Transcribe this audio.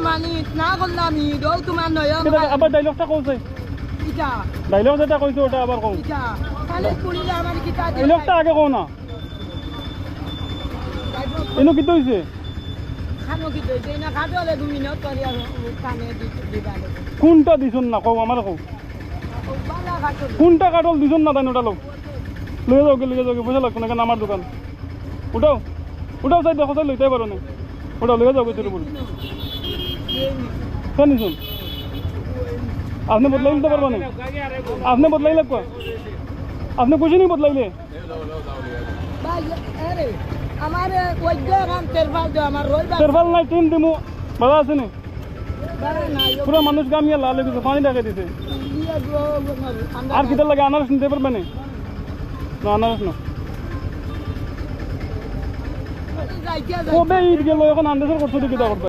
মানি না করলাম ঈদ ও তোমার নয়ম আবার ডায়লগটা কইছে কিটা ডায়লগ যেটা কইছে ওটা আবার কও কিটা খালি পুরিলে আমার কিটা ডায়লগটা আগে কও না এনো কি হইছে খানো কি দইছে না কাটলে 2 মিনিট পরে আর কানে দিবা কোনটা দিছন না কও আমার কও বালা কাটল কোনটা কাটল দিছন না তাই ওটা লও লয়ে যাও পয়সা লাগবে না কেন আমার দোকান উঠাও উঠাও চাই দেখো চাই লইতে পারো না ওটা লয়ে যাও তোর উপর কেন নিছুন আপনি বদলাই নিতে পারবেন আপনি বদলাই লাগবে আপনি কুछ नहीं বদলাইলে ভাই আরে আমার ওইজ কাম তেরফাল দে আমার রই তেরফাল নাই টিম দিমু বাবা আছে নি বারে না পুরো মানুষ গামিয়া লাল হয়ে পানি টাকা দিছে দিয়া দো আর কিটা লাগে আনারস নিতে পারবেন না আনারস না যাইতে কবে ঈদ গেল এখন আন্দাজ করছো কিটা করবে